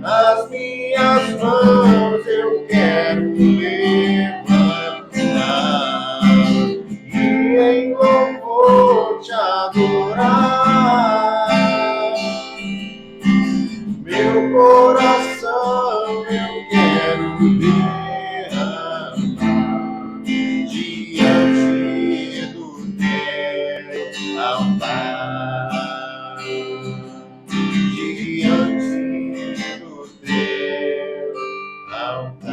as minhas mãos eu quero levantar e em louvor te adorar. Meu coração eu quero derramar diante do teu altar, diante do teu altar.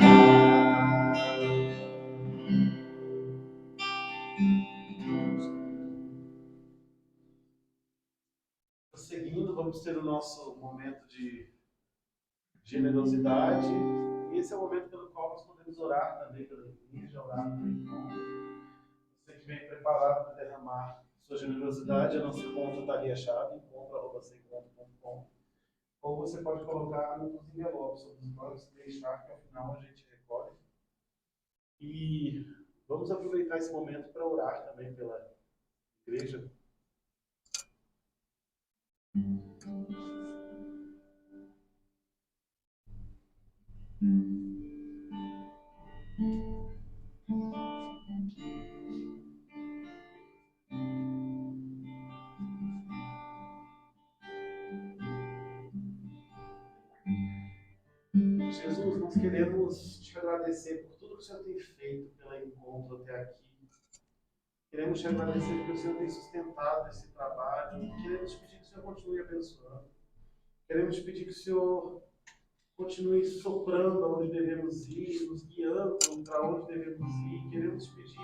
Seguindo, vamos ter o nosso momento de generosidade. E esse é o momento pelo qual nós podemos orar também pela igreja, orar pelo irmão. Você que vem preparado para derramar sua generosidade, a nossa conta está ali a chave, encontra@seconto.com. Ou você pode colocar nos envelopes sobre os bancos, deixar que ao final a gente recolhe. E vamos aproveitar esse momento para orar também pela igreja. Jesus, nós queremos te agradecer por tudo que o Senhor tem feito pelo encontro até aqui. Queremos te agradecer porque o Senhor tem sustentado esse trabalho. Queremos te pedir que o Senhor continue abençoando. Queremos te pedir que o Senhor continue soprando aonde devemos ir, nos guiando para onde devemos ir. Queremos te pedir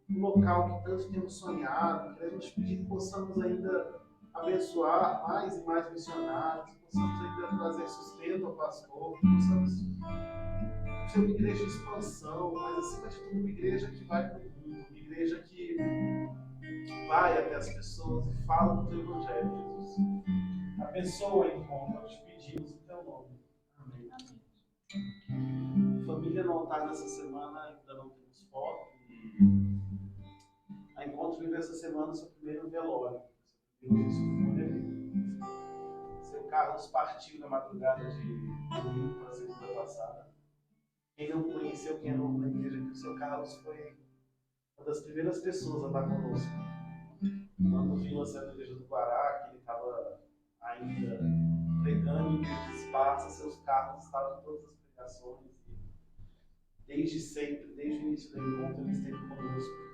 um local que tanto temos sonhado. Queremos te pedir que possamos ainda abençoar mais e mais missionários, que possamos ainda trazer sustento ao pastor, que possamos ser uma igreja de expansão, mas acima de tudo uma igreja que vai para o mundo, uma igreja que vai até as pessoas e fala do teu evangelho, Jesus. Abençoa o encontro, nós te pedimos em teu nome. Amém. Família no altar nessa semana ainda não temos foto. A Encontro vive essa semana seu primeiro velório, seu primeiro fúnebre. Seu Carlos partiu na madrugada de domingo para a segunda passada. Quem não conheceu, quem é novo na igreja, que o seu Carlos foi uma das primeiras pessoas a estar conosco. Quando viu a cena da igreja do Guará, que ele estava ainda pregando em igrejas esparsas, seus carros estavam em todas as pregações. Desde sempre, desde o início do encontro, ele esteve conosco.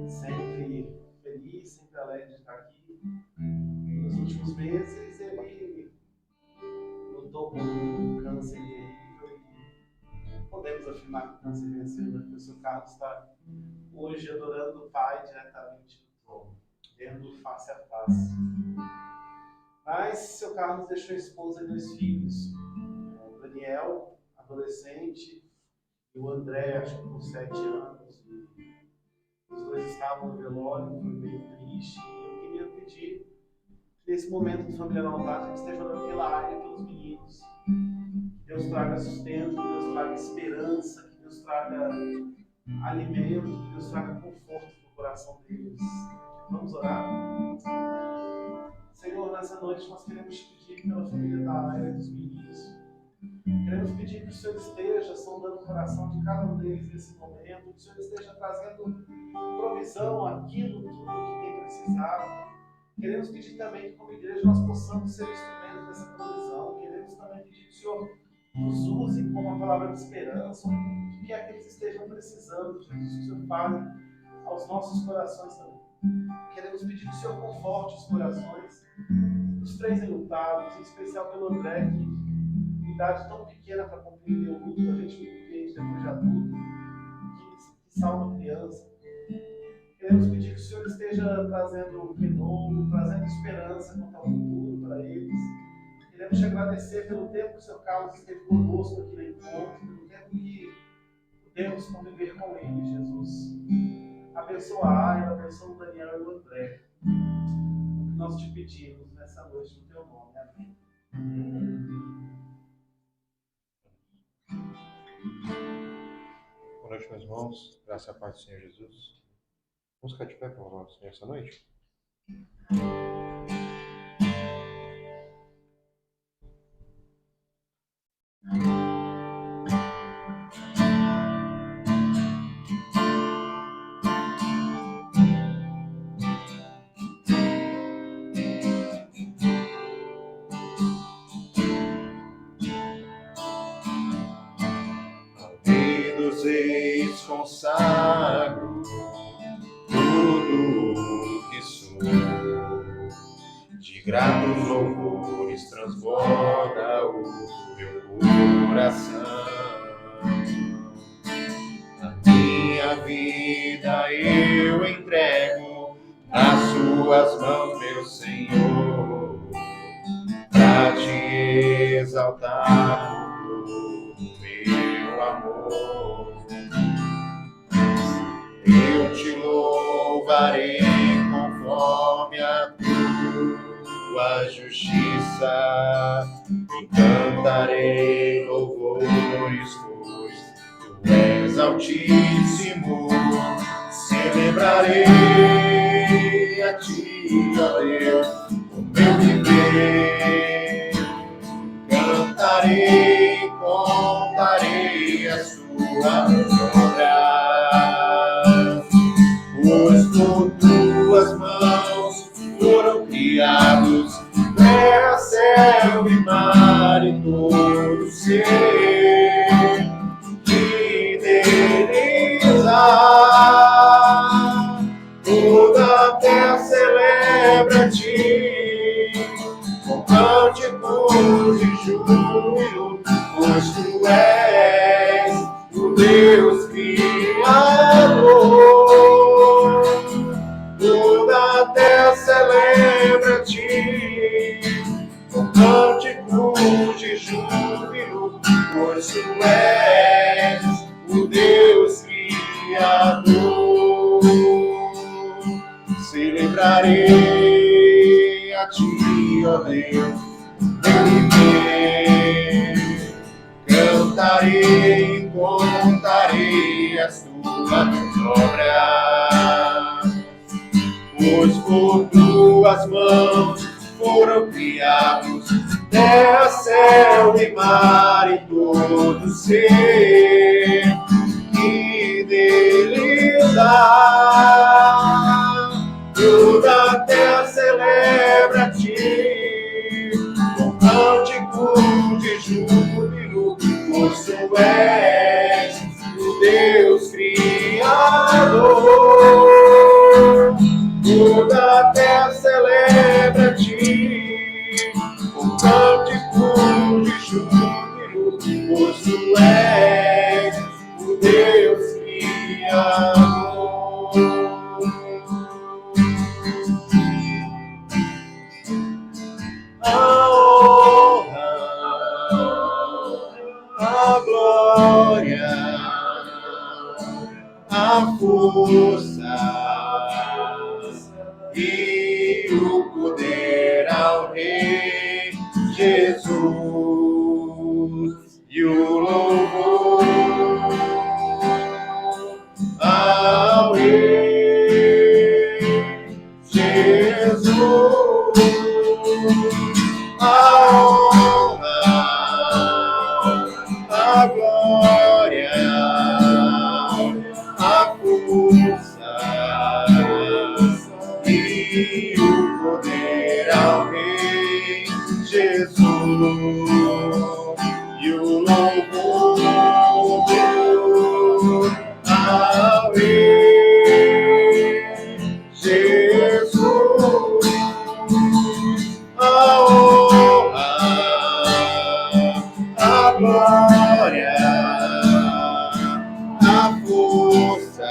Sempre feliz, sempre alegre de estar aqui. Nos últimos meses, ele lutou com um câncer terrível e podemos afirmar que o câncer venceu, né? Porque o seu Carlos está hoje adorando o Pai diretamente no trono, vendo face a face. Mas seu Carlos deixou a esposa e 2 filhos. O Daniel, adolescente, e o André, acho que com 7 anos. Os 2 estavam no velório, foi bem triste. E eu queria pedir que nesse momento de família no altar, a gente esteja orando pela área, pelos meninos. Que Deus traga sustento, que Deus traga esperança, que Deus traga alimento, que Deus traga conforto no coração deles. Vamos orar? Senhor, nessa noite nós queremos te pedir pela família da área dos meninos. Queremos pedir que o Senhor esteja sondando o coração de cada um deles nesse momento, que o Senhor esteja trazendo provisão, aquilo, tudo que tem precisado. Queremos pedir também que, como igreja, nós possamos ser instrumentos dessa provisão. Queremos também pedir que o Senhor nos use como uma palavra de esperança, o que é que eles estejam precisando, Jesus, que o Senhor fale aos nossos corações também. Queremos pedir que o Senhor conforte os corações dos 3 enlutados, em especial pelo André, que idade tão pequena para compreender o luto, a gente compreende depois de adulto, que salva criança. Queremos pedir que o Senhor esteja trazendo renovo, trazendo esperança quanto ao futuro para eles. Queremos te agradecer pelo tempo que o Senhor Carlos esteve conosco aqui no encontro, pelo tempo que pudemos conviver com ele, Jesus. Abençoa a Aya, abençoa o Daniel e o André. O que nós te pedimos nessa noite no teu nome. Amém. Boa noite, meus irmãos. Graças a paz do Senhor Jesus. Vamos ficar de pé para louvar o Senhor essa noite? gratos louvores transborda o meu coração. A minha vida eu entrego nas suas mãos, meu Senhor, pra te exaltar o meu amor. Eu te louvarei conforme a tua justiça, e cantarei louvores, pois tu és altíssimo. Celebrarei a ti, ó Deus, o meu viver. Cantarei, contarei as tuas obras, pois por tuas mãos foram criados terra, céu e mar e todo ser que neles há. Toda a terra celebra-te com cânticos de júbilo, pois tu és o Deus Criador. Toda a terra celebra-te com cânticos de júbilo, pois tu és o Deus Criador. Celebrarei a ti, ó Deus, meu viver. Cantarei, contarei as tuas obras, pois por tuas mãos foram criados terra, céu e mar e todo ser que deles há. Toda a terra celebra-te com cântico de júbilo, pois tu és o Deus Criador. Toda a terra celebra-te com cântico de júbilo, pois tu és o Deus Criador. A honra, a glória, a força e o poder ao Rei Jesus, e o louvor ao Rei Jesus. A honra, a glória, a força e o poder ao Rei Jesus, e o louvor ao Rei Jesus. A honra, a glória, a força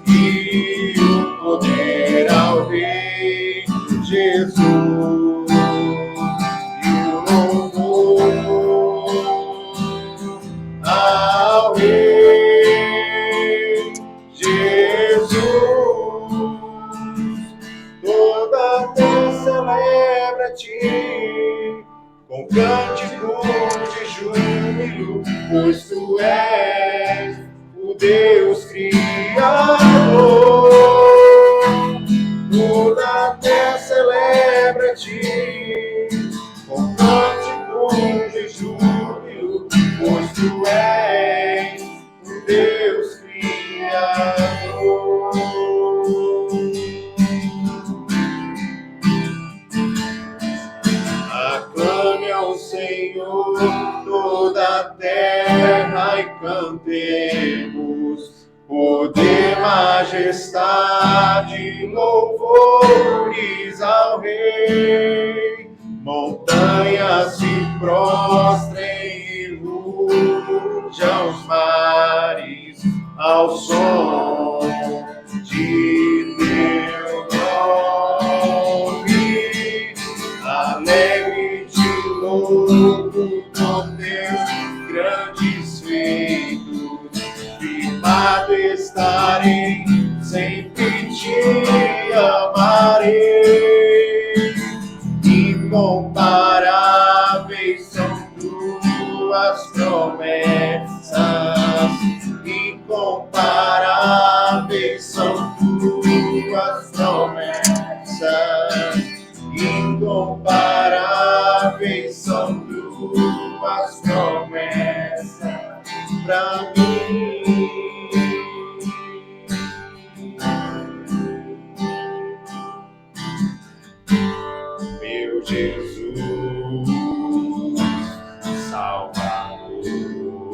e o poder ao Rei Jesus, e o louvor ao Rei Jesus. Toda a terra celebra-te com cântico de júbilo, pois tu és o Deus Criador. Toda a terra celebra-te com cântico de júbilo, pois tu és o Deus Criador. Aclame ao Senhor toda a terra e cantemos poder, majestade, louvores ao Rei. Montanhas se prostrem e rujam os mares ao som de teu nome. Alegre te louvo por teus grandes feitos, firmado estarei, sempre te amarei. Incomparáveis são tuas promessas, incomparáveis são tuas promessas, incomparáveis são tuas promessas pra mim. Meu Jesus, Salvador,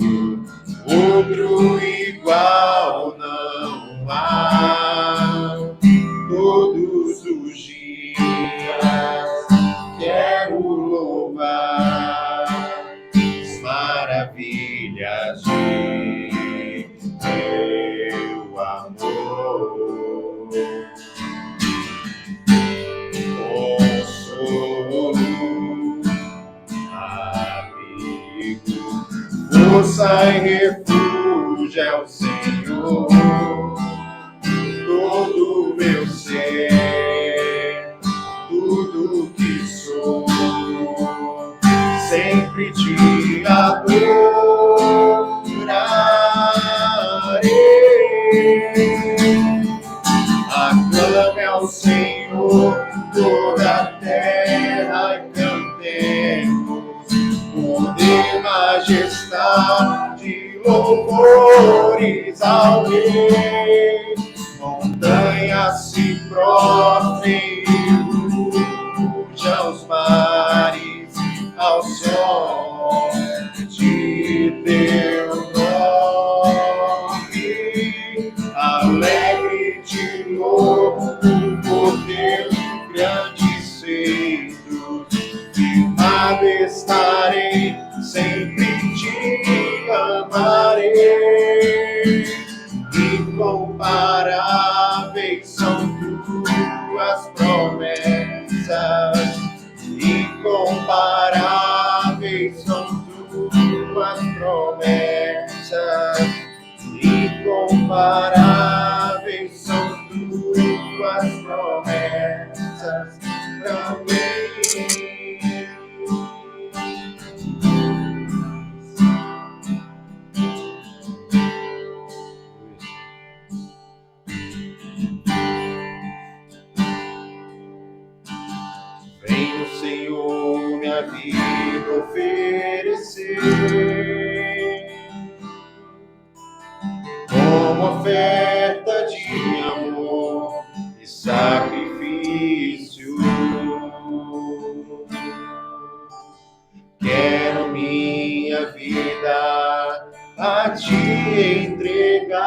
outro igual não há. Todos os dias quero louvar as maravilhas de teu amor. Consolo, amigo, força e refúgio é o Senhor. Todo meu ser, tudo que sou, sempre te adorarei. Aclame ao Senhor toda a terra e cantemos poder, majestade, louvores ao Rei. Montanhas se prostrem e rujam os mares ao som de teu nome. Alegre te louvo por teus grandes feitos, firmado estarei, sempre te amarei. Incomparáveis são tuas promessas, incomparáveis são tuas promessas, incomparáveis são tuas promessas pra mim. Venho, Senhor, minha vida oferecer como oferta de amor e sacrifício. Quero minha vida a te entregar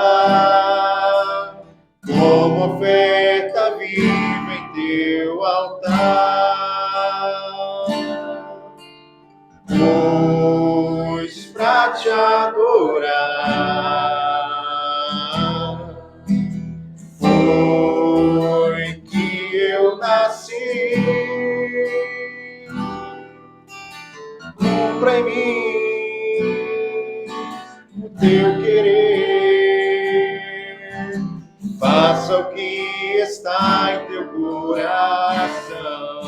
como oferta viva em teu altar, pois pra te adorar foi que eu nasci. Cumpra em mim o teu querer, faça o que está em teu coração,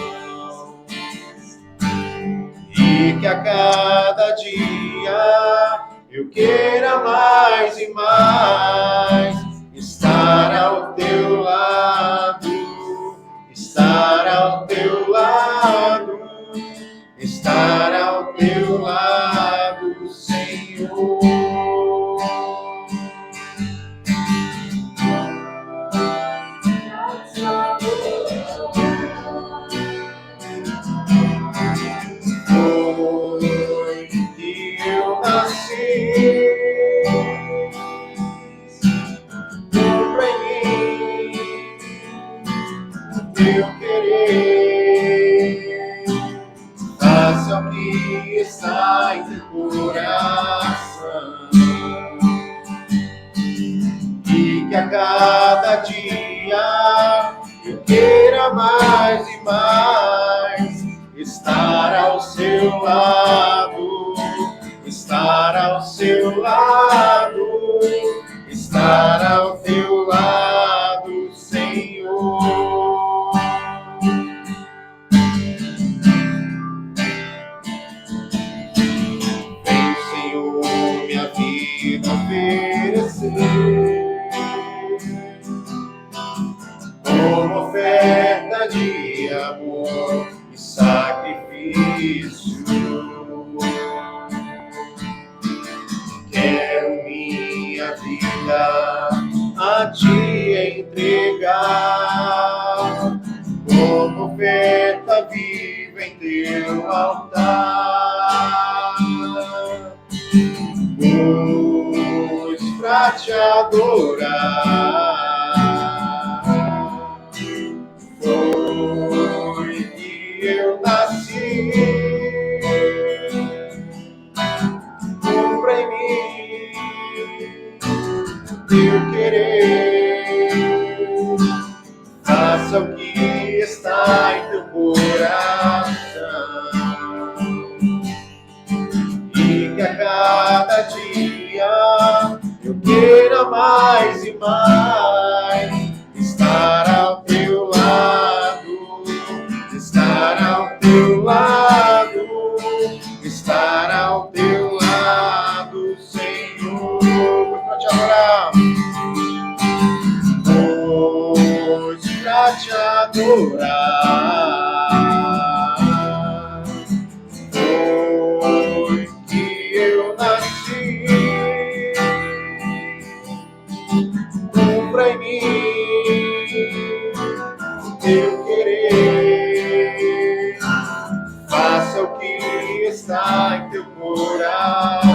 e que a cada dia eu queira mais e mais estar ao teu lado, estar ao teu lado, estar ao teu lado, Senhor. Foi que eu nasci que está em teu coração. E que a cada dia eu queira mais e mais estar ao seu lado, estar ao seu lado, estar ao teu lado, Senhor. Vem, Senhor, minha vida oferecer como oferta de amor e sacrifício. Quero minha vida a te entregar como oferta viva em teu altar. Pois pra te adorar foi que eu nasci. Cumpra em mim teu querer, faça o que está em teu coração, e que a cada dia eu queira mais e mais estar ao teu lado, estar ao teu lado, estar ao teu lado, Senhor. Pra te adorar, pois pra te adorar foi que eu nasci. Cumpra em mim teu querer, faça o que está em teu coração,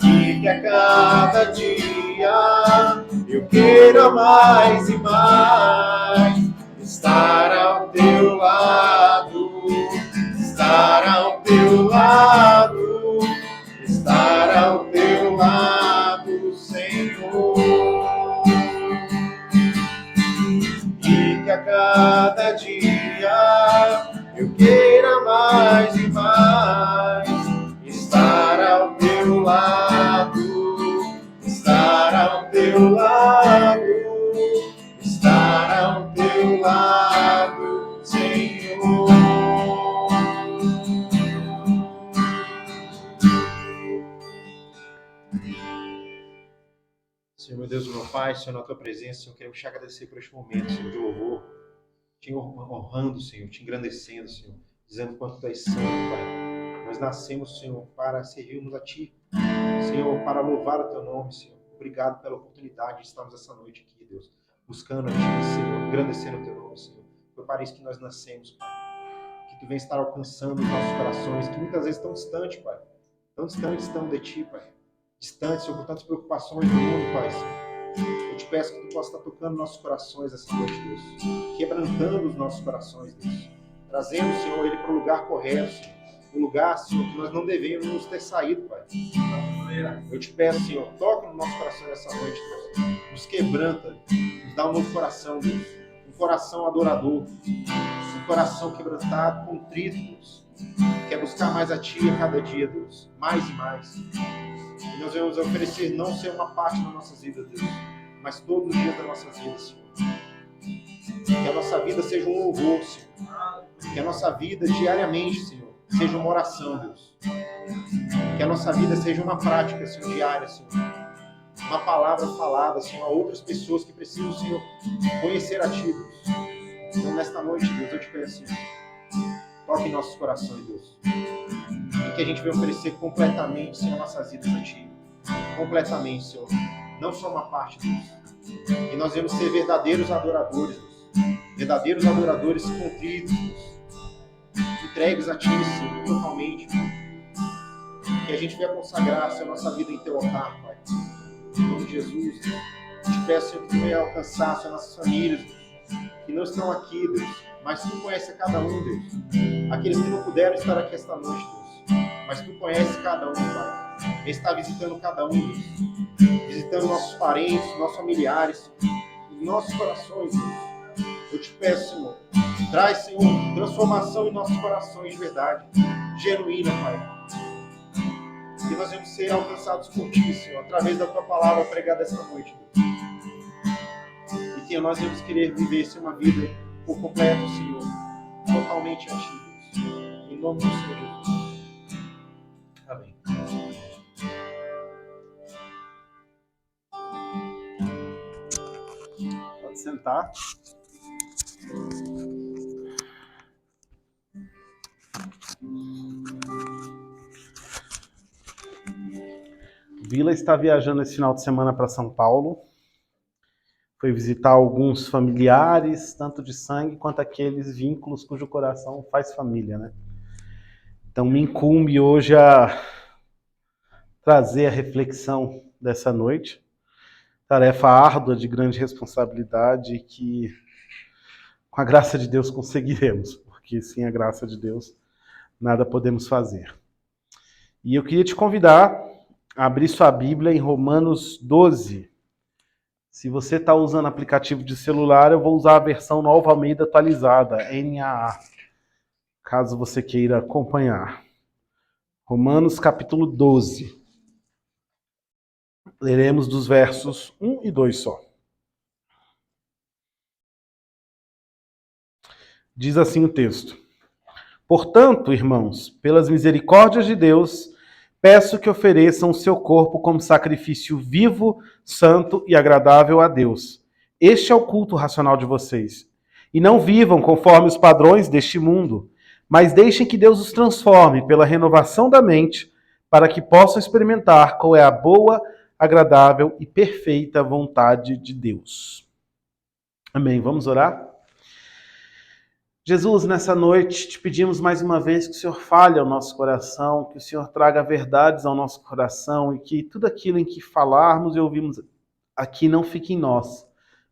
e que a cada dia eu queira mais e mais estar ao teu lado, estar ao teu lado, estar ao teu lado, Senhor. E que a cada dia eu queira mais e mais estar ao teu lado, estar ao teu lado, estar ao teu lado, Senhor. Senhor, meu Deus, meu Pai, Senhor, na tua presença, Senhor, queremos te agradecer por este momento, Senhor, de louvor, te honrando, Senhor, te engrandecendo, Senhor, dizendo quanto tu és santo, Pai. Nós nascemos, Senhor, para servirmos a Ti, Senhor, para louvar o Teu nome, Senhor. Obrigado pela oportunidade de estarmos essa noite aqui, Deus, buscando a Ti, Senhor, engrandecendo o Teu nome, Senhor. Foi para isso que nós nascemos, Pai. Que Tu venha estar alcançando os nossos corações, que muitas vezes estão distantes, Pai. Tão distantes estão de Ti, Pai. Distantes, Senhor, com tantas preocupações do mundo, Pai, Senhor. Eu te peço que Tu possa estar tocando nossos corações essa noite, Deus. Quebrantando os nossos corações, Deus. Trazendo, Senhor, ele para o lugar correto, Senhor. O lugar, Senhor, que nós não devemos ter saído, Pai. Eu te peço, Senhor, toca no nosso coração essa noite, Deus. Nos quebranta, nos dá um novo coração, Deus. Um coração adorador. Um coração quebrantado, contrito, Deus. Quer buscar mais a Ti a cada dia, Deus. Mais e mais. E nós vamos oferecer não ser uma parte das nossas vidas, Deus, mas todos os dias das nossas vidas, Senhor. Que a nossa vida seja um louvor, Senhor. Que a nossa vida diariamente, Senhor, seja uma oração, Deus. Que a nossa vida seja uma prática, Senhor, diária, Senhor. Uma palavra falada, Senhor, a outras pessoas que precisam, Senhor, conhecer a Ti, Deus. Então, nesta noite, Deus, eu te peço, Senhor, toque em nossos corações, Deus. E que a gente venha oferecer completamente, Senhor, nossas vidas a Ti. Completamente, Senhor. Não só uma parte, Deus. E nós vamos ser verdadeiros adoradores, Deus. Verdadeiros adoradores contritos, Deus. Entregues a Ti, Senhor, totalmente. Que a gente venha consagrar, Senhor, nossa vida em Teu altar, Pai. Em nome de Jesus, Deus. Eu te peço, Senhor, que Tu venha alcançar, Senhor, nossas famílias, Deus. que não estão aqui, Deus, mas Tu conhece a cada um, Deus. Aqueles que não puderam estar aqui esta noite, Deus, mas Tu conhece cada um, Pai. Está visitando cada um, Deus. Visitando nossos parentes, nossos familiares, nossos corações, Deus. Eu te peço, Senhor, traz, Senhor, transformação em nossos corações de verdade, genuína, Pai. Que nós vamos ser alcançados por Ti, Senhor, através da Tua palavra pregada esta noite, Deus. E que nós vamos querer viver uma vida por completo, Senhor, totalmente a Ti, Deus. Em nome do Senhor Jesus. Amém. Pode sentar. Vila está viajando esse final de semana para São Paulo. Foi visitar alguns familiares, tanto de sangue quanto aqueles vínculos cujo coração faz família, né? Então me incumbe hoje a trazer a reflexão dessa noite. Tarefa árdua, de grande responsabilidade, que com a graça de Deus conseguiremos, porque sem a graça de Deus nada podemos fazer. E eu queria te convidar a abrir sua Bíblia em Romanos 12. Se você está usando aplicativo de celular, eu vou usar a versão Nova Almeida atualizada, NAA, caso você queira acompanhar. Romanos capítulo 12. Leremos dos versos 1 e 2 só. Diz assim o texto: Portanto, irmãos, pelas misericórdias de Deus, peço que ofereçam o seu corpo como sacrifício vivo, santo e agradável a Deus. Este é o culto racional de vocês. E não vivam conforme os padrões deste mundo, mas deixem que Deus os transforme pela renovação da mente, para que possam experimentar qual é a boa, agradável e perfeita vontade de Deus. Amém. Vamos orar? Jesus, nessa noite, te pedimos mais uma vez que o Senhor fale ao nosso coração, que o Senhor traga verdades ao nosso coração e que tudo aquilo em que falarmos e ouvimos aqui não fique em nós,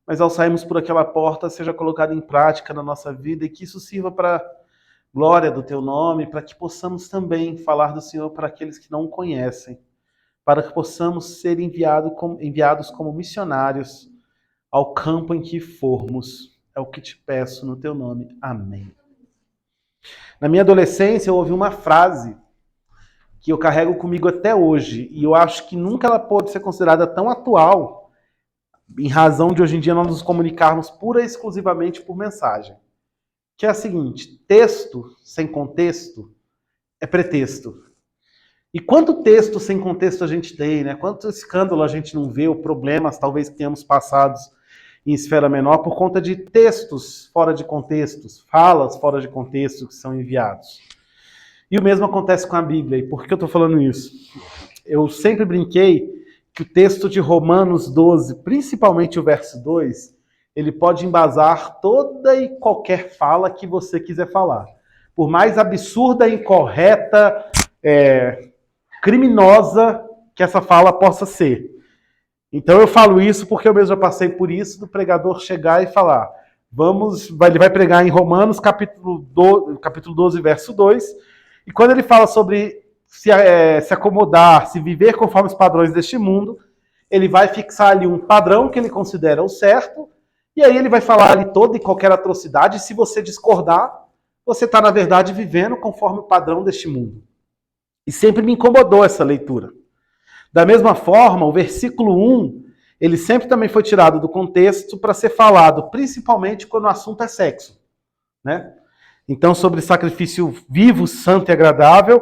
mas ao sairmos por aquela porta seja colocado em prática na nossa vida e que isso sirva para a glória do Teu nome, para que possamos também falar do Senhor para aqueles que não o conhecem, para que possamos ser enviados como missionários ao campo em que formos. É o que te peço no Teu nome. Amém. Na minha adolescência, eu ouvi uma frase que eu carrego comigo até hoje, e eu acho que nunca ela pode ser considerada tão atual, em razão de hoje em dia nós nos comunicarmos pura e exclusivamente por mensagem. Que é a seguinte: texto sem contexto é pretexto. E quanto texto sem contexto a gente tem, né? Quanto escândalo a gente não vê, ou problemas talvez que tenhamos passados em esfera menor por conta de textos fora de contextos, falas fora de contexto que são enviados. E o mesmo acontece com a Bíblia. E por que eu estou falando isso? Eu sempre brinquei que o texto de Romanos 12, principalmente o verso 2, ele pode embasar toda e qualquer fala que você quiser falar. Por mais absurda, incorreta, criminosa que essa fala possa ser. Então eu falo isso porque eu mesmo já passei por isso, do pregador chegar e falar, ele vai pregar em Romanos capítulo 12, verso 2, e quando ele fala sobre se acomodar, se viver conforme os padrões deste mundo, ele vai fixar ali um padrão que ele considera o certo, e aí ele vai falar ali toda e qualquer atrocidade, e se você discordar, você está na verdade vivendo conforme o padrão deste mundo. E sempre me incomodou essa leitura. Da mesma forma, o versículo 1, ele sempre também foi tirado do contexto para ser falado, principalmente quando o assunto é sexo, né? Então, sobre sacrifício vivo, santo e agradável,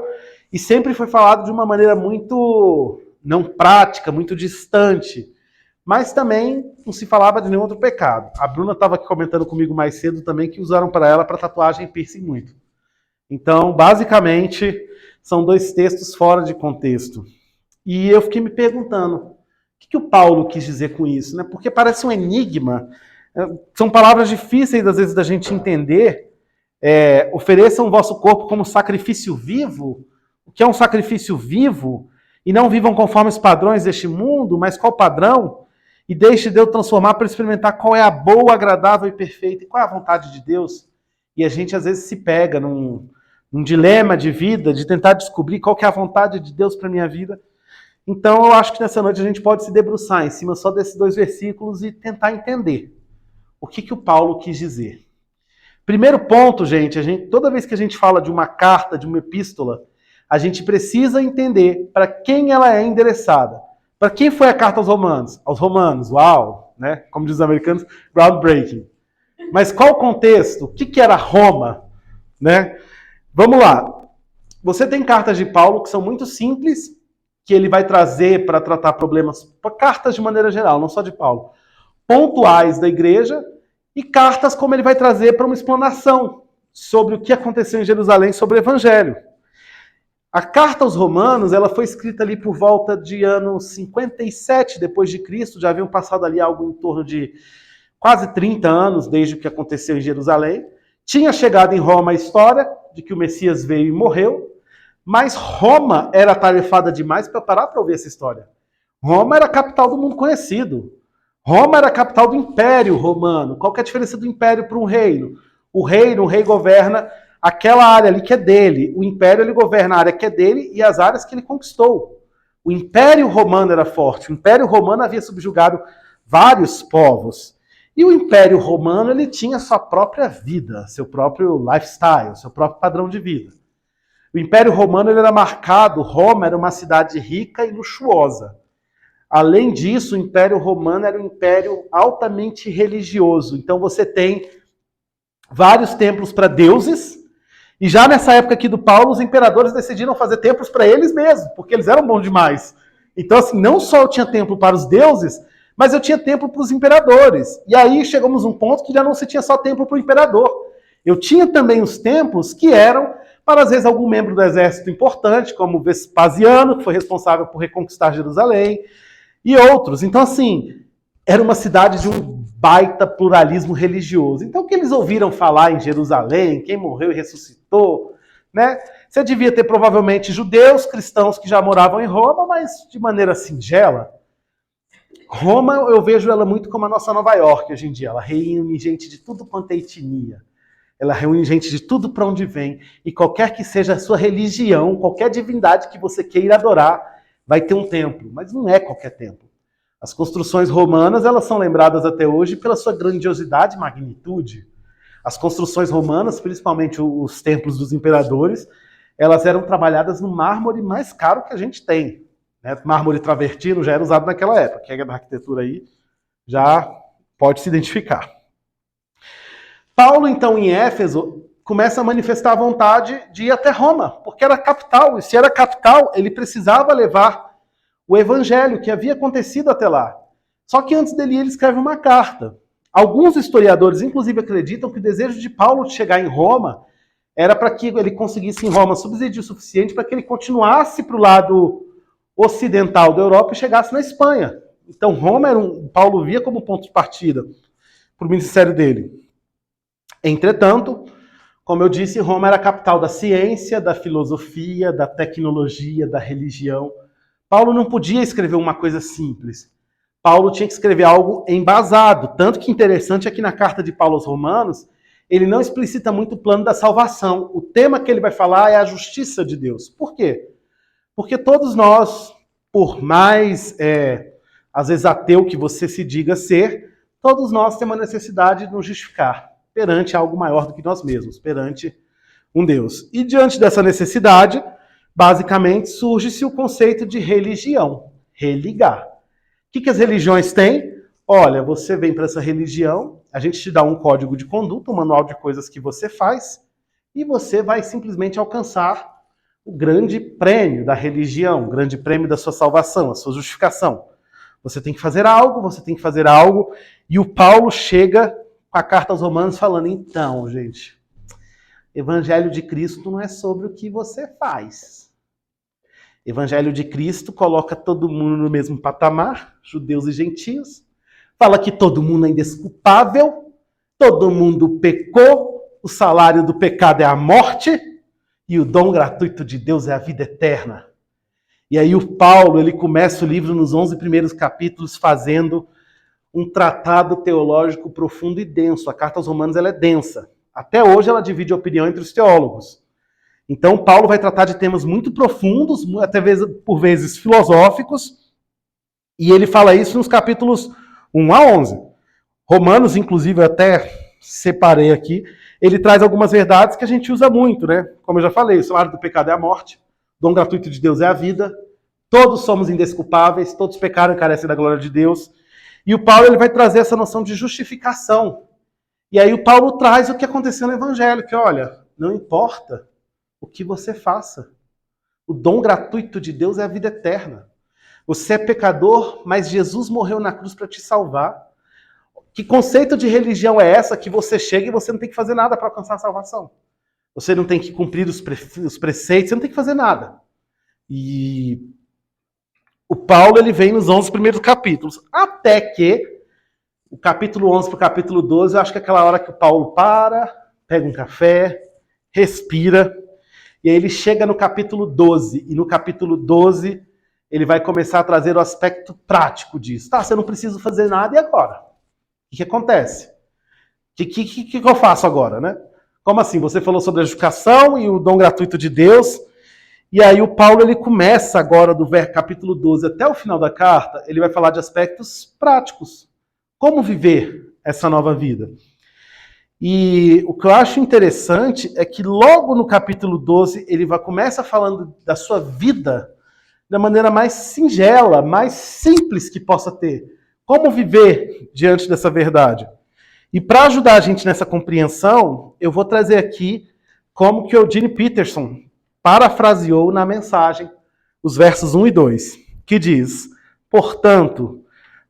e sempre foi falado de uma maneira muito não prática, muito distante, mas também não se falava de nenhum outro pecado. A Bruna estava aqui comentando comigo mais cedo também que usaram para ela para tatuagem e piercing muito. Então, basicamente, são dois textos fora de contexto. E eu fiquei me perguntando, o que o Paulo quis dizer com isso, né? Porque parece um enigma, são palavras difíceis às vezes da gente entender. Ofereçam o vosso corpo como sacrifício vivo. O que é um sacrifício vivo? E não vivam conforme os padrões deste mundo, mas qual padrão? e deixe Deus transformar para experimentar qual é a boa, agradável e perfeita, e qual é a vontade de Deus. E a gente às vezes se pega num dilema de vida, de tentar descobrir qual que é a vontade de Deus para a minha vida. Então eu acho que nessa noite a gente pode se debruçar em cima só desses 2 versículos e tentar entender o que o Paulo quis dizer. Primeiro ponto, gente, toda vez que a gente fala de uma carta, de uma epístola, a gente precisa entender para quem ela é endereçada. Para quem foi a carta aos Romanos? Aos Romanos, uau, né? Como dizem os americanos, groundbreaking. Mas qual o contexto? O que era Roma? Né? Vamos lá. Você tem cartas de Paulo que são muito simples, que ele vai trazer para tratar problemas, cartas de maneira geral, não só de Paulo, pontuais da igreja, e cartas como ele vai trazer para uma explanação sobre o que aconteceu em Jerusalém, sobre o Evangelho. A carta aos Romanos, ela foi escrita ali por volta de ano 57 depois de Cristo, já haviam passado ali algo em torno de quase 30 anos desde o que aconteceu em Jerusalém. Tinha chegado em Roma a história de que o Messias veio e morreu, mas Roma era tarefada demais para parar para ouvir essa história. Roma era a capital do mundo conhecido. Roma era a capital do Império Romano. Qual que é a diferença do Império para um reino? O rei governa aquela área ali que é dele. O Império, ele governa a área que é dele e as áreas que ele conquistou. O Império Romano era forte. O Império Romano havia subjugado vários povos. E o Império Romano, ele tinha sua própria vida, seu próprio lifestyle, seu próprio padrão de vida. O Império Romano, ele era marcado, Roma era uma cidade rica e luxuosa. Além disso, o Império Romano era um império altamente religioso. Então você tem vários templos para deuses, e já nessa época aqui do Paulo, os imperadores decidiram fazer templos para eles mesmos, porque eles eram bons demais. Então, assim, não só eu tinha templo para os deuses, mas eu tinha templo para os imperadores. E aí chegamos a um ponto que já não se tinha só templo para o imperador. Eu tinha também os templos que eram para, às vezes, algum membro do exército importante, como Vespasiano, que foi responsável por reconquistar Jerusalém, e outros. Então, assim, era uma cidade de um baita pluralismo religioso. Então, o que eles ouviram falar em Jerusalém, quem morreu e ressuscitou, né? Você devia ter provavelmente judeus, cristãos que já moravam em Roma, mas de maneira singela. Roma, eu vejo ela muito como a nossa Nova York hoje em dia. Ela reúne gente de tudo quanto é etnia. Ela reúne gente de tudo para onde vem. E qualquer que seja a sua religião, qualquer divindade que você queira adorar, vai ter um templo. Mas não é qualquer templo. As construções romanas, elas são lembradas até hoje pela sua grandiosidade e magnitude. As construções romanas, principalmente os templos dos imperadores, elas eram trabalhadas no mármore mais caro que a gente tem. Né? Mármore travertino já era usado naquela época. Quem é da arquitetura aí já pode se identificar. Paulo, então, em Éfeso, começa a manifestar a vontade de ir até Roma, porque era a capital, e se era a capital, ele precisava levar o evangelho que havia acontecido até lá. Só que antes dele ir, ele escreve uma carta. Alguns historiadores, inclusive, acreditam que o desejo de Paulo de chegar em Roma era para que ele conseguisse em Roma subsídio suficiente para que ele continuasse para o lado ocidental da Europa e chegasse na Espanha. Então, Roma Paulo via como ponto de partida para o ministério dele. Entretanto, como eu disse, Roma era a capital da ciência, da filosofia, da tecnologia, da religião. Paulo não podia escrever uma coisa simples. Paulo tinha que escrever algo embasado. Tanto que interessante é que na carta de Paulo aos Romanos, ele não explicita muito o plano da salvação. O tema que ele vai falar é a justiça de Deus. Por quê? Porque todos nós, por mais, às vezes, ateu que você se diga ser, todos nós temos a necessidade de nos justificar perante algo maior do que nós mesmos, perante um Deus. E diante dessa necessidade, basicamente, surge-se o conceito de religião, religar. O que as religiões têm? Olha, você vem para essa religião, a gente te dá um código de conduta, um manual de coisas que você faz, e você vai simplesmente alcançar o grande prêmio da religião, o grande prêmio da sua salvação, a sua justificação. Você tem que fazer algo, e o Paulo chega com a carta aos Romanos falando, então, gente, Evangelho de Cristo não é sobre o que você faz. Evangelho de Cristo coloca todo mundo no mesmo patamar, judeus e gentios, fala que todo mundo é indesculpável, todo mundo pecou, o salário do pecado é a morte, e o dom gratuito de Deus é a vida eterna. E aí o Paulo, ele começa o livro nos 11 primeiros capítulos fazendo um tratado teológico profundo e denso. A Carta aos Romanos ela é densa. Até hoje ela divide opinião entre os teólogos. Então Paulo vai tratar de temas muito profundos, até por vezes filosóficos, e ele fala isso nos capítulos 1 a 11. Romanos, inclusive, eu até separei aqui, ele traz algumas verdades que a gente usa muito, né? Como eu já falei, o salário do pecado é a morte, o dom gratuito de Deus é a vida, todos somos indesculpáveis, todos pecaram e carecem da glória de Deus. E o Paulo ele vai trazer essa noção de justificação. E aí o Paulo traz o que aconteceu no Evangelho, que olha, não importa o que você faça, o dom gratuito de Deus é a vida eterna. Você é pecador, mas Jesus morreu na cruz para te salvar. Que conceito de religião é essa que você chega e você não tem que fazer nada para alcançar a salvação? Você não tem que cumprir os preceitos, você não tem que fazer nada. E o Paulo ele vem nos 11 primeiros capítulos, até que o capítulo 11 para o capítulo 12, eu acho que é aquela hora que o Paulo para, pega um café, respira, e aí ele chega no capítulo 12, e no capítulo 12 ele vai começar a trazer o aspecto prático disso. Tá, você não precisa fazer nada, e agora? O que acontece? O que eu faço agora, né? Como assim? Você falou sobre a justificação e o dom gratuito de Deus, e aí o Paulo ele começa agora do capítulo 12 até o final da carta, ele vai falar de aspectos práticos. Como viver essa nova vida? E o que eu acho interessante é que logo no capítulo 12 ele começa falando da sua vida da maneira mais singela, mais simples que possa ter. Como viver diante dessa verdade? E para ajudar a gente nessa compreensão, eu vou trazer aqui como que o Eugene Peterson parafraseou na mensagem os versos 1 e 2, que diz: portanto,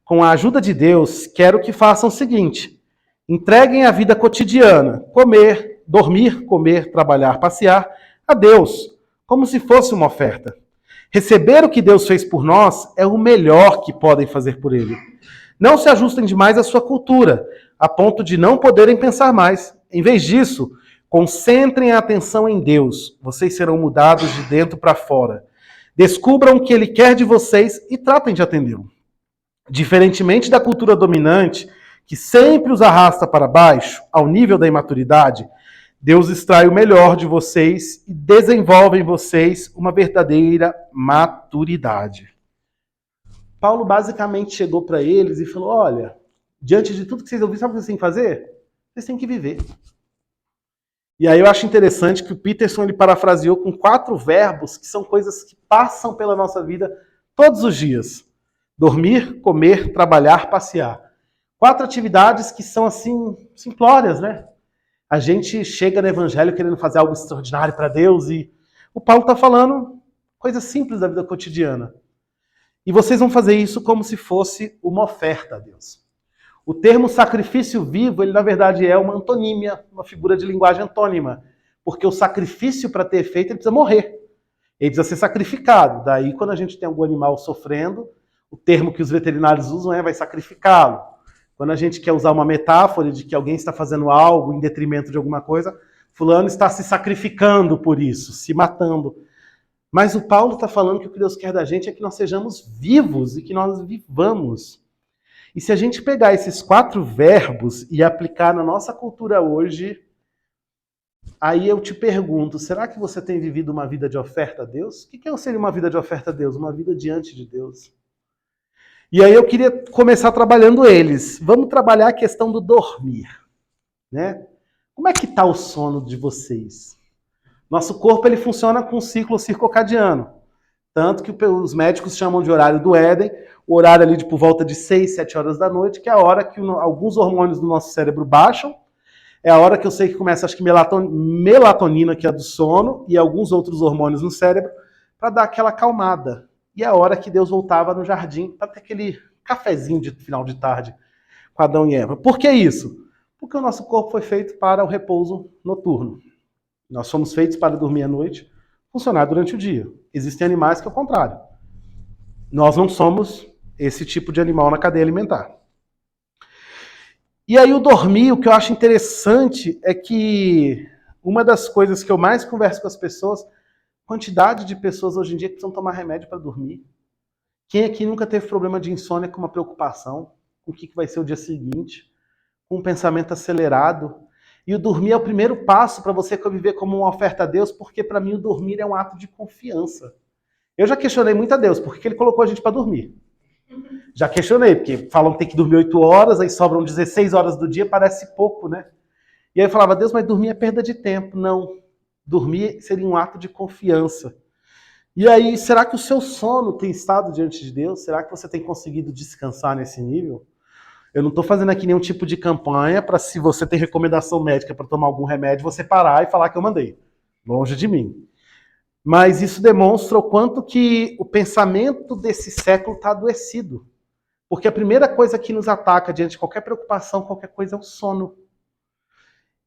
com a ajuda de Deus, quero que façam o seguinte: entreguem a vida cotidiana, comer, dormir, comer, trabalhar, passear, a Deus, como se fosse uma oferta. Receber o que Deus fez por nós é o melhor que podem fazer por Ele. Não se ajustem demais à sua cultura, a ponto de não poderem pensar mais. Em vez disso, concentrem a atenção em Deus. Vocês serão mudados de dentro para fora. Descubram o que Ele quer de vocês e tratem de atendê-lo. Diferentemente da cultura dominante, que sempre os arrasta para baixo, ao nível da imaturidade, Deus extrai o melhor de vocês e desenvolve em vocês uma verdadeira maturidade. Paulo basicamente chegou para eles e falou: olha, diante de tudo que vocês ouviram, sabe o que vocês têm que fazer? Vocês têm que viver. E aí eu acho interessante que o Peterson ele parafraseou com 4 verbos que são coisas que passam pela nossa vida todos os dias. Dormir, comer, trabalhar, passear. 4 atividades que são assim, simplórias, né? A gente chega no Evangelho querendo fazer algo extraordinário para Deus e o Paulo está falando coisas simples da vida cotidiana. E vocês vão fazer isso como se fosse uma oferta a Deus. O termo sacrifício vivo, ele na verdade é uma antonímia, uma figura de linguagem antônima. Porque o sacrifício, para ter efeito, ele precisa morrer. Ele precisa ser sacrificado. Daí, quando a gente tem algum animal sofrendo, o termo que os veterinários usam é vai sacrificá-lo. Quando a gente quer usar uma metáfora de que alguém está fazendo algo em detrimento de alguma coisa, fulano está se sacrificando por isso, se matando. Mas o Paulo está falando que o que Deus quer da gente é que nós sejamos vivos e que nós vivamos. E se a gente pegar esses 4 verbos e aplicar na nossa cultura hoje, aí eu te pergunto, será que você tem vivido uma vida de oferta a Deus? O que seria uma vida de oferta a Deus? Uma vida diante de Deus. E aí eu queria começar trabalhando eles. Vamos trabalhar a questão do dormir, né? Como é que está o sono de vocês? Nosso corpo ele funciona com um ciclo circadiano. Tanto que os médicos chamam de horário do Éden, o horário ali de por volta de 6, 7 horas da noite, que é a hora que alguns hormônios do nosso cérebro baixam. É a hora que eu sei que começa, acho que melatonina, que é a do sono, e alguns outros hormônios no cérebro, para dar aquela acalmada. E é a hora que Deus voltava no jardim para ter aquele cafezinho de final de tarde com Adão e Eva. Por que isso? Porque o nosso corpo foi feito para o repouso noturno. Nós somos feitos para dormir à noite, funcionar durante o dia. Existem animais que é o contrário. Nós não somos esse tipo de animal na cadeia alimentar. E aí o dormir, o que eu acho interessante é que uma das coisas que eu mais converso com as pessoas, quantidade de pessoas hoje em dia que precisam tomar remédio para dormir. Quem aqui nunca teve problema de insônia com uma preocupação, com o que vai ser o dia seguinte, com um pensamento acelerado. E o dormir é o primeiro passo para você conviver como uma oferta a Deus, porque para mim o dormir é um ato de confiança. Eu já questionei muito a Deus, por que ele colocou a gente para dormir? Já questionei, porque falam que tem que dormir 8 horas, aí sobram 16 horas do dia, parece pouco, né? E aí eu falava, Deus, mas dormir é perda de tempo. Não, dormir seria um ato de confiança. E aí, será que o seu sono tem estado diante de Deus? Será que você tem conseguido descansar nesse nível? Eu não estou fazendo aqui nenhum tipo de campanha para, se você tem recomendação médica para tomar algum remédio, você parar e falar que eu mandei. Longe de mim. Mas isso demonstra o quanto que o pensamento desse século está adoecido. Porque a primeira coisa que nos ataca diante de qualquer preocupação, qualquer coisa, é o sono.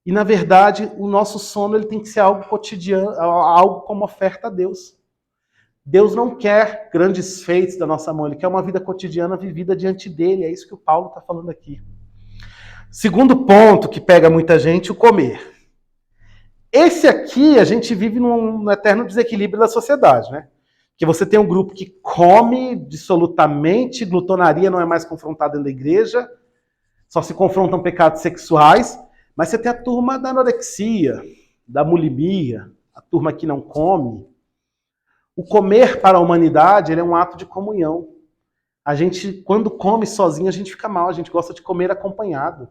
E, na verdade, o nosso sono ele tem que ser algo cotidiano, algo como oferta a Deus. Deus não quer grandes feitos da nossa mão, ele quer uma vida cotidiana vivida diante dele. É isso que o Paulo está falando aqui. Segundo ponto que pega muita gente, o comer. Esse aqui, a gente vive num eterno desequilíbrio da sociedade, né? Que você tem um grupo que come dissolutamente, glutonaria não é mais confrontada dentro da igreja, só se confrontam pecados sexuais, mas você tem a turma da anorexia, da bulimia, a turma que não come. O comer para a humanidade ele é um ato de comunhão. A gente, quando come sozinho, a gente fica mal, a gente gosta de comer acompanhado.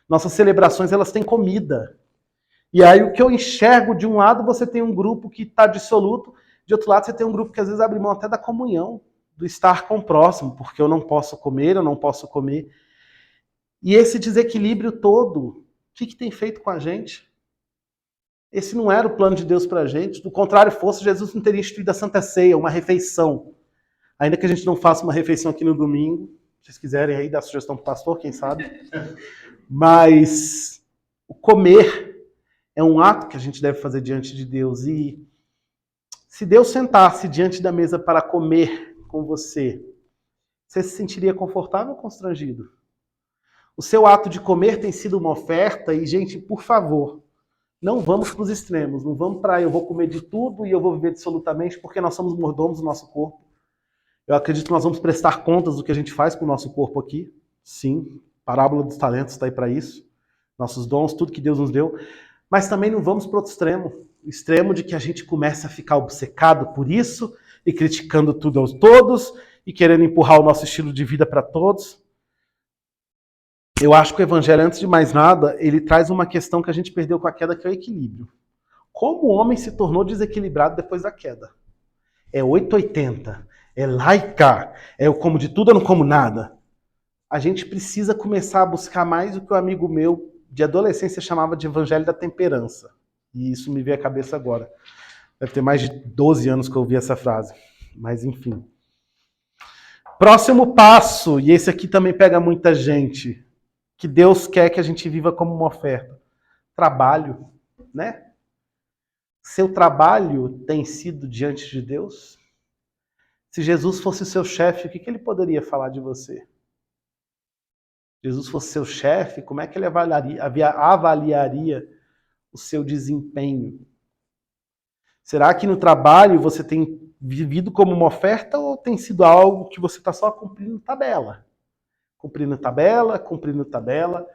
Nossas celebrações, elas têm comida. E aí o que eu enxergo, de um lado você tem um grupo que está dissoluto, de outro lado você tem um grupo que às vezes abre mão até da comunhão, do estar com o próximo, porque eu não posso comer, eu não posso comer. E esse desequilíbrio todo, o que tem feito com a gente? Esse não era o plano de Deus para a gente. Do contrário fosse, Jesus não teria instituído a Santa Ceia, uma refeição. Ainda que a gente não faça uma refeição aqui no domingo, se vocês quiserem aí dar sugestão para o pastor, quem sabe. Mas o comer é um ato que a gente deve fazer diante de Deus. E se Deus sentasse diante da mesa para comer com você, você se sentiria confortável ou constrangido? O seu ato de comer tem sido uma oferta e, gente, por favor, não vamos para os extremos. Não vamos para eu vou comer de tudo e eu vou viver absolutamente, porque nós somos mordomos do nosso corpo. Eu acredito que nós vamos prestar contas do que a gente faz com o nosso corpo aqui. Sim, parábola dos talentos está aí para isso. Nossos dons, tudo que Deus nos deu. Mas também não vamos para outro extremo. O extremo de que a gente começa a ficar obcecado por isso e criticando tudo aos todos e querendo empurrar o nosso estilo de vida para todos. Eu acho que o evangelho, antes de mais nada, ele traz uma questão que a gente perdeu com a queda, que é o equilíbrio. Como o homem se tornou desequilibrado depois da queda? É 880, é laica, é eu como de tudo, eu não como nada. A gente precisa começar a buscar mais o que o amigo meu de adolescência chamava de evangelho da temperança. E isso me veio à cabeça agora. Deve ter mais de 12 anos que eu ouvi essa frase. Mas enfim. Próximo passo, e esse aqui também pega muita gente, que Deus quer que a gente viva como uma oferta. Trabalho, né? Seu trabalho tem sido diante de Deus? Se Jesus fosse seu chefe, o que ele poderia falar de você? Jesus fosse seu chefe, como é que ele avaliaria o seu desempenho? Será que no trabalho você tem vivido como uma oferta ou tem sido algo que você está só cumprindo tabela? Cumprindo tabela.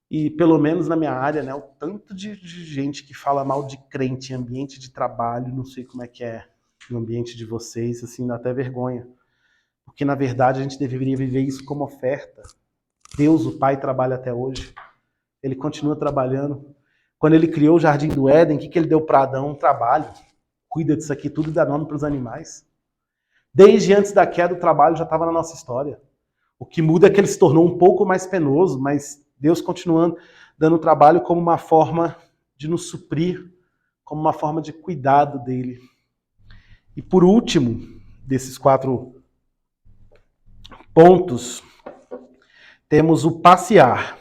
E pelo menos na minha área, né, o tanto de gente que fala mal de crente em ambiente de trabalho, não sei como é que é no ambiente de vocês, assim, dá até vergonha. Porque na verdade a gente deveria viver isso como oferta. Deus, o Pai, trabalha até hoje. Ele continua trabalhando. Quando ele criou o Jardim do Éden, o que ele deu para Adão? Um trabalho. Cuida disso aqui tudo e dá nome para os animais. Desde antes da queda, o trabalho já estava na nossa história. O que muda é que ele se tornou um pouco mais penoso, mas Deus continuando dando trabalho como uma forma de nos suprir, como uma forma de cuidado dele. E por último, desses 4 pontos, temos o passear,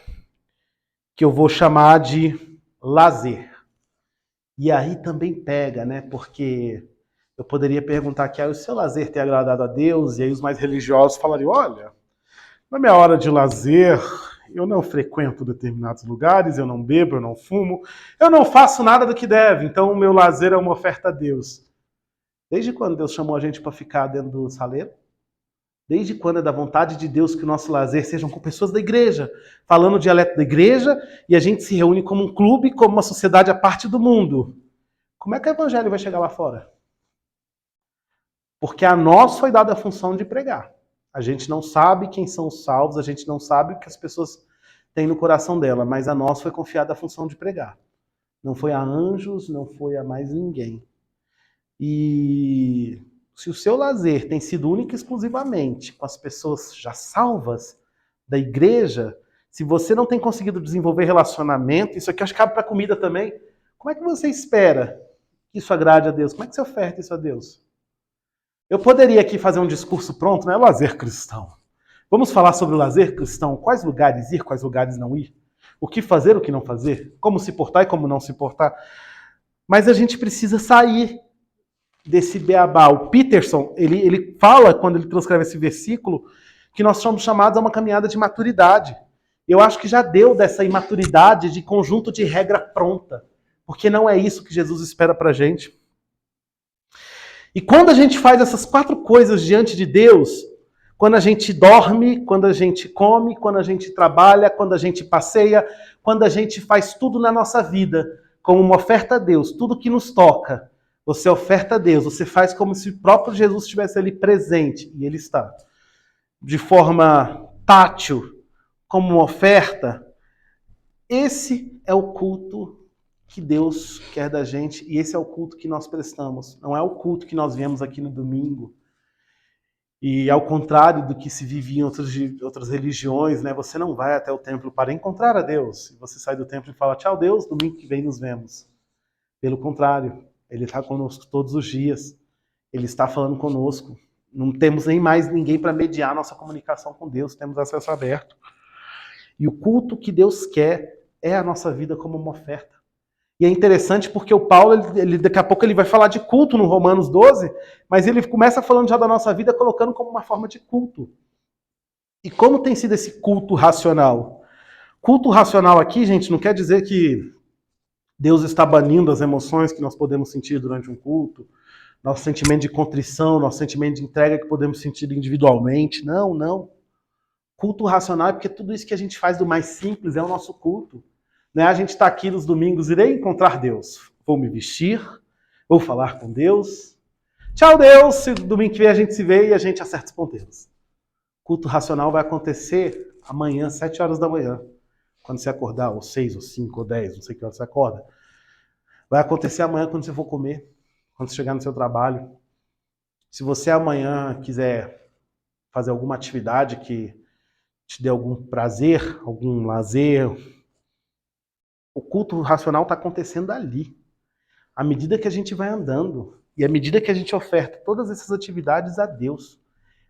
que eu vou chamar de lazer. E aí também pega, né? Porque eu poderia perguntar aqui, o seu lazer tem agradado a Deus? E aí os mais religiosos falariam, olha, na minha hora de lazer, eu não frequento determinados lugares, eu não bebo, eu não fumo, eu não faço nada do que deve, então o meu lazer é uma oferta a Deus. Desde quando Deus chamou a gente para ficar dentro do saleiro? Desde quando é da vontade de Deus que o nosso lazer sejam com pessoas da igreja, falando o dialeto da igreja, e a gente se reúne como um clube, como uma sociedade à parte do mundo? Como é que o evangelho vai chegar lá fora? Porque a nós foi dada a função de pregar. A gente não sabe quem são os salvos, a gente não sabe o que as pessoas têm no coração dela, mas a nós foi confiada a função de pregar. Não foi a anjos, não foi a mais ninguém. E se o seu lazer tem sido único e exclusivamente com as pessoas já salvas da igreja, se você não tem conseguido desenvolver relacionamento, isso aqui acho que cabe para comida também, como é que você espera que isso agrade a Deus? Como é que você oferta isso a Deus? Eu poderia aqui fazer um discurso pronto, né? Lazer cristão. Vamos falar sobre o lazer cristão, quais lugares ir, quais lugares não ir, o que fazer, o que não fazer, como se portar e como não se portar. Mas a gente precisa sair desse beabá. O Peterson, ele fala, quando ele transcreve esse versículo, que nós somos chamados a uma caminhada de maturidade. Eu acho que já deu dessa imaturidade de conjunto de regra pronta, porque não é isso que Jesus espera pra gente. E quando a gente faz essas 4 coisas diante de Deus, quando a gente dorme, quando a gente come, quando a gente trabalha, quando a gente passeia, quando a gente faz tudo na nossa vida como uma oferta a Deus, tudo que nos toca, você oferta a Deus, você faz como se o próprio Jesus estivesse ali presente, e Ele está, de forma tátil, como uma oferta. Esse é o culto que Deus quer da gente, e esse é o culto que nós prestamos. Não é o culto que nós viemos aqui no domingo. E ao contrário do que se vivia em outras religiões, né, você não vai até o templo para encontrar a Deus. E você sai do templo e fala, tchau Deus, domingo que vem nos vemos. Pelo contrário, Ele está conosco todos os dias. Ele está falando conosco. Não temos nem mais ninguém para mediar nossa comunicação com Deus, temos acesso aberto. E o culto que Deus quer é a nossa vida como uma oferta. E é interessante porque o Paulo, daqui a pouco ele vai falar de culto no Romanos 12, mas ele começa falando já da nossa vida, colocando como uma forma de culto. E como tem sido esse culto racional? Culto racional aqui, gente, não quer dizer que Deus está banindo as emoções que nós podemos sentir durante um culto, nosso sentimento de contrição, nosso sentimento de entrega que podemos sentir individualmente. Não, não. Culto racional é porque tudo isso que a gente faz do mais simples é o nosso culto. Né? A gente está aqui nos domingos, irei encontrar Deus. Vou me vestir, vou falar com Deus. Tchau, Deus! Domingo que vem a gente se vê e a gente acerta os ponteiros. Culto racional vai acontecer amanhã, 7 horas da manhã. Quando você acordar, ou 6, ou 5, ou 10, não sei que hora você acorda. Vai acontecer amanhã quando você for comer, quando você chegar no seu trabalho. Se você amanhã quiser fazer alguma atividade que te dê algum prazer, algum lazer, o culto racional está acontecendo ali. À medida que a gente vai andando, e à medida que a gente oferta todas essas atividades a Deus,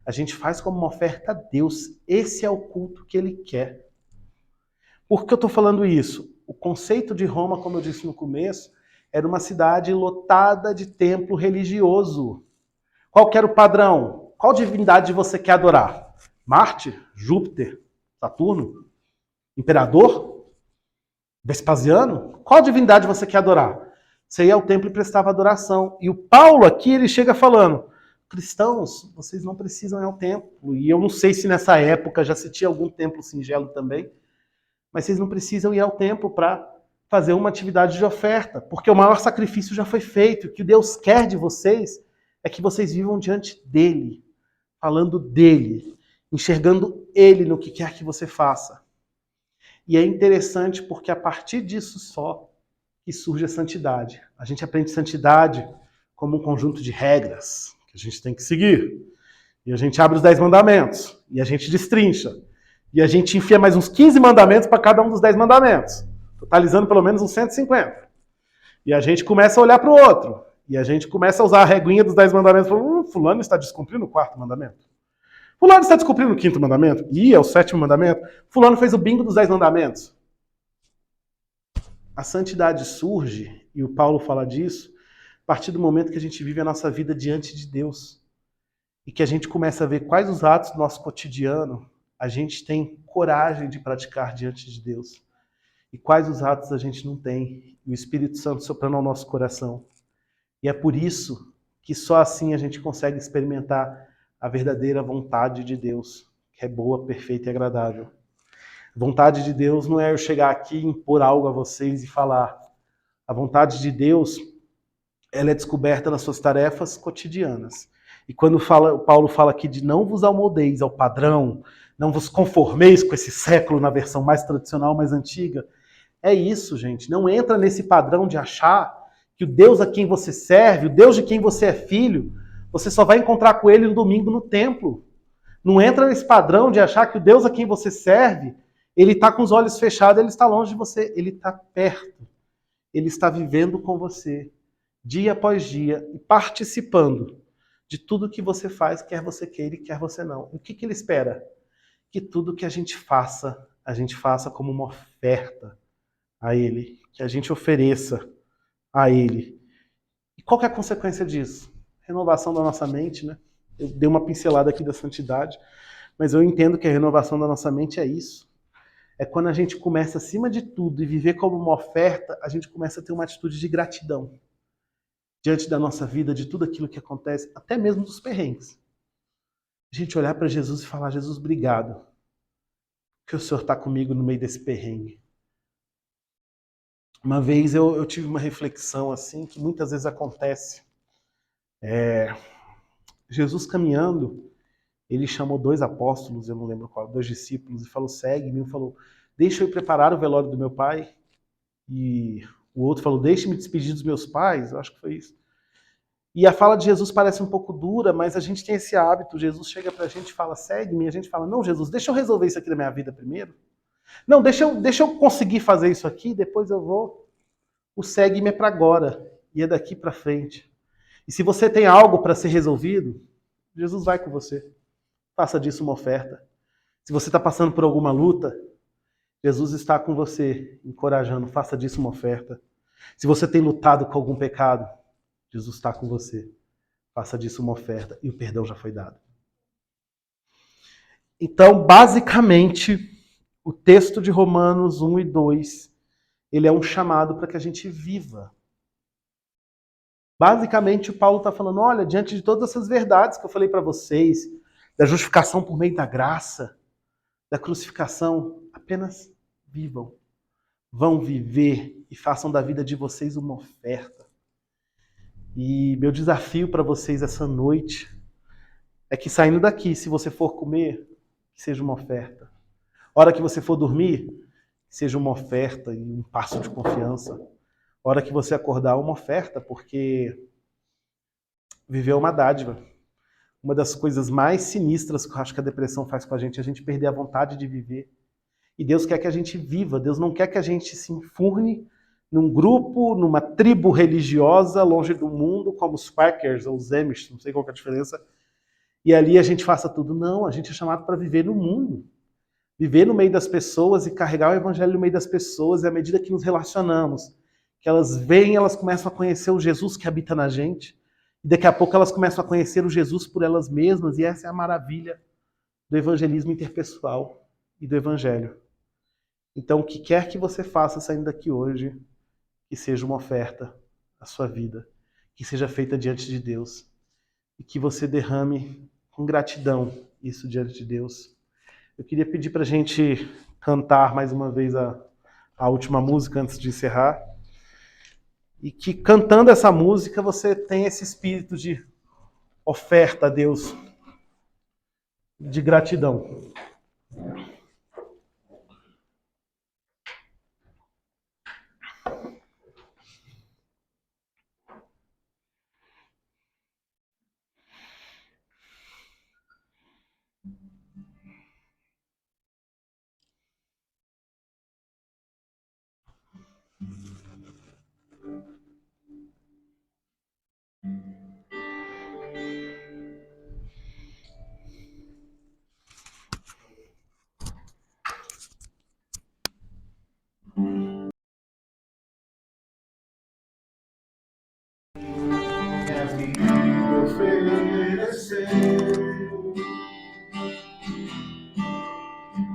a gente faz como uma oferta a Deus. Esse é o culto que Ele quer. Por que eu estou falando isso? O conceito de Roma, como eu disse no começo, era uma cidade lotada de templo religioso. Qual que era o padrão? Qual divindade você quer adorar? Marte? Júpiter? Saturno? Imperador? Vespasiano? Qual divindade você quer adorar? Você ia ao templo e prestava adoração. E o Paulo aqui, ele chega falando, cristãos, vocês não precisam ir ao templo. E eu não sei se nessa época já se tinha algum templo singelo também, mas vocês não precisam ir ao templo para fazer uma atividade de oferta, porque o maior sacrifício já foi feito. O que Deus quer de vocês é que vocês vivam diante dele, falando dele, enxergando ele no que quer que você faça. E é interessante porque a partir disso só que surge a santidade. A gente aprende santidade como um conjunto de regras que a gente tem que seguir. E a gente abre os 10 mandamentos, e a gente destrincha. E a gente enfia mais uns 15 mandamentos para cada um dos 10 mandamentos, totalizando pelo menos uns 150. E a gente começa a olhar para o outro. E a gente começa a usar a reguinha dos 10 mandamentos e fala, fulano está descumprindo o 4º mandamento. Fulano está descumprindo o 5º mandamento. E é o 7º mandamento. Fulano fez o bingo dos 10 mandamentos. A santidade surge, e o Paulo fala disso, a partir do momento que a gente vive a nossa vida diante de Deus. E que a gente começa a ver quais os atos do nosso cotidiano a gente tem coragem de praticar diante de Deus. E quais os atos a gente não tem. E o Espírito Santo soprando ao nosso coração. E é por isso que só assim a gente consegue experimentar a verdadeira vontade de Deus, que é boa, perfeita e agradável. A vontade de Deus não é eu chegar aqui e impor algo a vocês e falar. A vontade de Deus, ela é descoberta nas suas tarefas cotidianas. E quando Paulo fala aqui de não vos amoldeis ao padrão, não vos conformeis com esse século na versão mais tradicional, mais antiga, é isso, gente. Não entra nesse padrão de achar que o Deus a quem você serve, o Deus de quem você é filho, você só vai encontrar com ele no domingo no templo. Não entra nesse padrão de achar que o Deus a quem você serve, ele está com os olhos fechados, ele está longe de você, ele está perto. Ele está vivendo com você, dia após dia, e participando de tudo que você faz, quer você queira e quer você não. O que ele espera? Que tudo que a gente faça como uma oferta a ele, que a gente ofereça a ele. E qual que é a consequência disso? Renovação da nossa mente, né? Eu dei uma pincelada aqui da santidade, mas eu entendo que a renovação da nossa mente é isso. É quando a gente começa, acima de tudo, e viver como uma oferta, a gente começa a ter uma atitude de gratidão diante da nossa vida, de tudo aquilo que acontece, até mesmo dos perrengues. A gente olhar para Jesus e falar, Jesus, obrigado, que o Senhor está comigo no meio desse perrengue. Uma vez eu tive uma reflexão assim, que muitas vezes acontece. Jesus caminhando, ele chamou 2 apóstolos, eu não lembro qual, 2 discípulos, e falou, segue-me. Um falou, deixa eu preparar o velório do meu pai. E o outro falou, deixe-me despedir dos meus pais. Eu acho que foi isso. E a fala de Jesus parece um pouco dura, mas a gente tem esse hábito. Jesus chega pra gente e fala, segue-me. E a gente fala, não, Jesus, deixa eu resolver isso aqui na minha vida primeiro. Não, deixa eu conseguir fazer isso aqui, depois eu vou. O segue-me é para agora, e é daqui para frente. E se você tem algo para ser resolvido, Jesus vai com você. Faça disso uma oferta. Se você está passando por alguma luta, Jesus está com você, encorajando. Faça disso uma oferta. Se você tem lutado com algum pecado, Jesus está com você. Faça disso uma oferta. E o perdão já foi dado. Então, basicamente, o texto de Romanos 1 e 2, ele é um chamado para que a gente viva. Basicamente, o Paulo está falando, olha, diante de todas essas verdades que eu falei para vocês, da justificação por meio da graça, da crucificação, apenas vivam. Vão viver e façam da vida de vocês uma oferta. E meu desafio para vocês essa noite é que saindo daqui, se você for comer, que seja uma oferta. A hora que você for dormir, que seja uma oferta e um passo de confiança. A hora que você acordar, uma oferta, porque viver é uma dádiva. Uma das coisas mais sinistras que eu acho que a depressão faz com a gente é a gente perder a vontade de viver. E Deus quer que a gente viva, Deus não quer que a gente se enfurne num grupo, numa tribo religiosa, longe do mundo, como os Quakers ou os Amish, não sei qual que é a diferença, e ali a gente faça tudo. Não, a gente é chamado para viver no mundo. Viver no meio das pessoas e carregar o evangelho no meio das pessoas, e à medida que nos relacionamos, que elas veem, elas começam a conhecer o Jesus que habita na gente, e daqui a pouco elas começam a conhecer o Jesus por elas mesmas, e essa é a maravilha do evangelismo interpessoal e do evangelho. Então, o que quer que você faça saindo daqui hoje, que seja uma oferta à sua vida, que seja feita diante de Deus, e que você derrame com gratidão isso diante de Deus. Eu queria pedir para a gente cantar mais uma vez a última música antes de encerrar, e que cantando essa música você tenha esse espírito de oferta a Deus, de gratidão.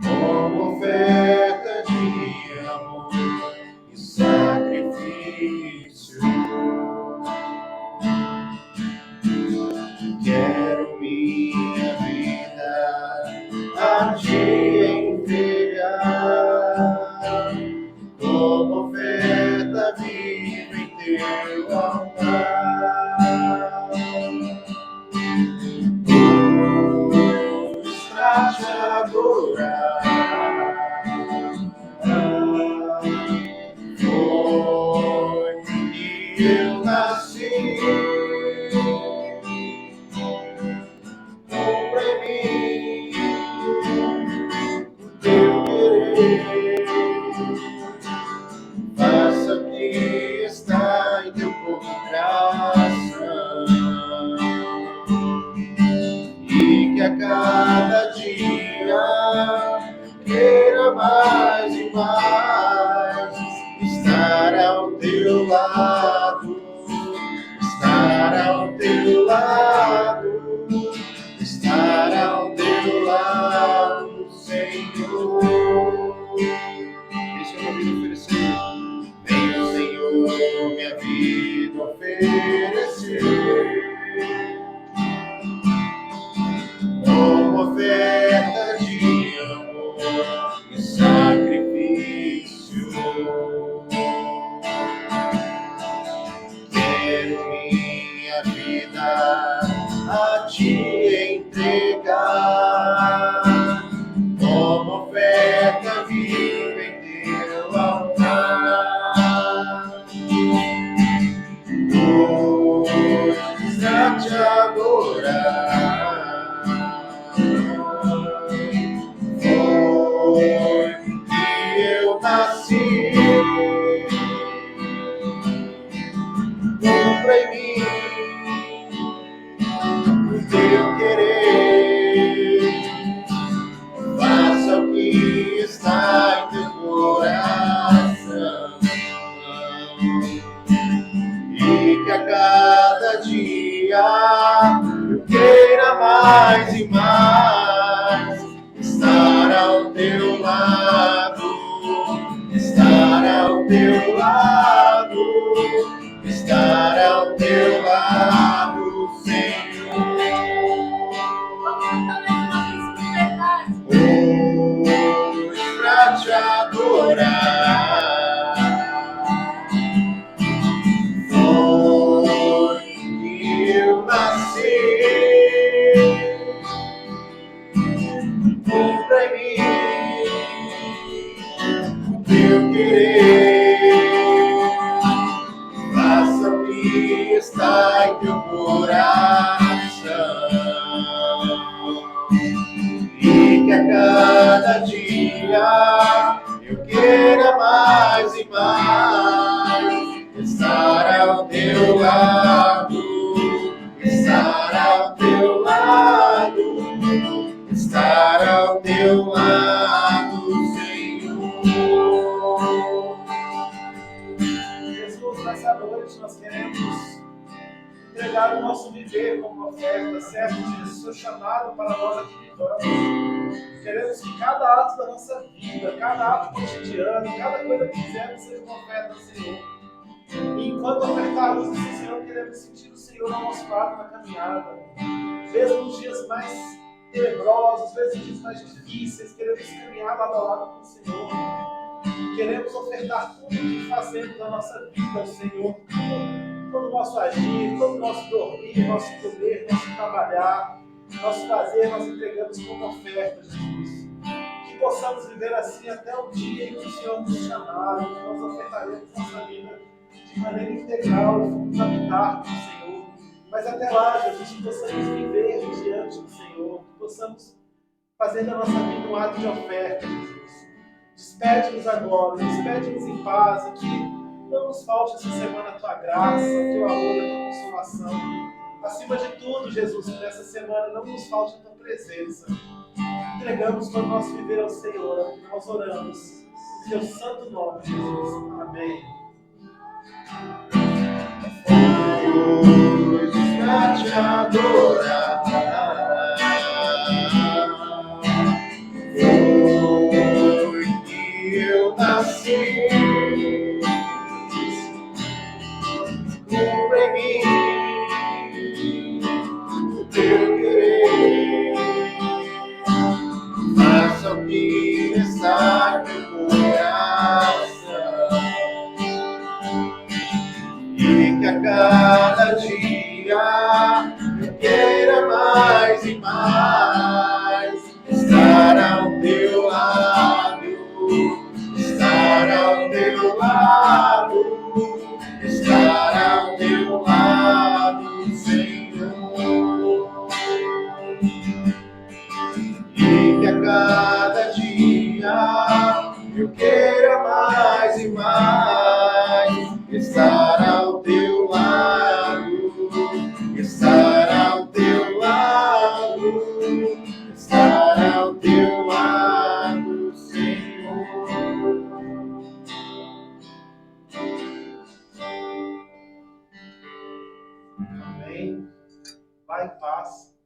Como oferta de amor e sacrifício, quero me teu altar. Luz pra te adorar. Foi que eu nasci. Compra em mim o teu querer. Faça o que está em teu coração. E que a cada dia queira mais e mais estar ao teu lado, estar ao teu lado, estar ao teu lado, Senhor. Esse é o meu vida oferecer. Venha, Senhor, minha vida oferecer. Como oferta de amor e sacrifício, quero minha vida a te entregar. Como oferta viva em teu altar, luz pra te adorar. Foi que eu nasci. Compra em mim o teu querer. Faça o que está em teu coração. E que a cada dia eu queira mais e mais estar ao teu lado, estar ao teu lado, estar ao teu lado, Senhor. Hoje pra te adorar. Foi que eu nasci. Compra em mim o teu querer. Faça o que está em teu coração. E que a cada dia eu queira mais e mais estar ao teu lado, estar ao teu lado, estar ao teu lado, Senhor. Jesus, nessa noite nós queremos entregar o nosso viver como oferta, certo disso, seu chamado para nós aqui vivamos. Queremos que cada ato da nossa vida, cada ato cotidiano, cada coisa que fizermos seja uma oferta ao Senhor. E enquanto ofertarmos isso, Senhor, queremos sentir o Senhor ao nosso lado na caminhada. Mesmo nos dias mais tenebrosos, mesmo nos dias mais difíceis, queremos caminhar lado a lado com o Senhor. Queremos ofertar tudo o que fazemos na nossa vida ao Senhor. Todo o nosso agir, todo o nosso dormir, nosso comer, nosso trabalhar, nosso fazer, nós entregamos como oferta, Jesus. Que possamos viver assim até o dia em que o Senhor nos chamar, que nós ofertaremos nossa vida de maneira integral e vamos habitar com o Senhor. Mas até lá, Jesus, que possamos viver diante do Senhor, que possamos fazer da nossa vida um ato de oferta, Jesus. Despede-nos agora, despede-nos em paz e que não nos falte essa semana a tua graça, o teu amor e a tua consolação. Acima de tudo, Jesus, que nessa semana não nos falte a tua presença. Entregamos todo o nosso viver ao Senhor, nós oramos. Em teu santo nome, Jesus. Amém. Hoje pra te adorar. Foi que eu nasci. Compra em mim o teu querer. Faça o que está no coração. E que a cada dia eu queira mais e mais estar ao teu lado, estar ao teu lado, estar ao teu lado, Senhor. E que a cada dia eu queira mais e mais estar ao teu lado, estar ao teu lado, estar ao teu lado, Senhor. Amém. Vai em paz.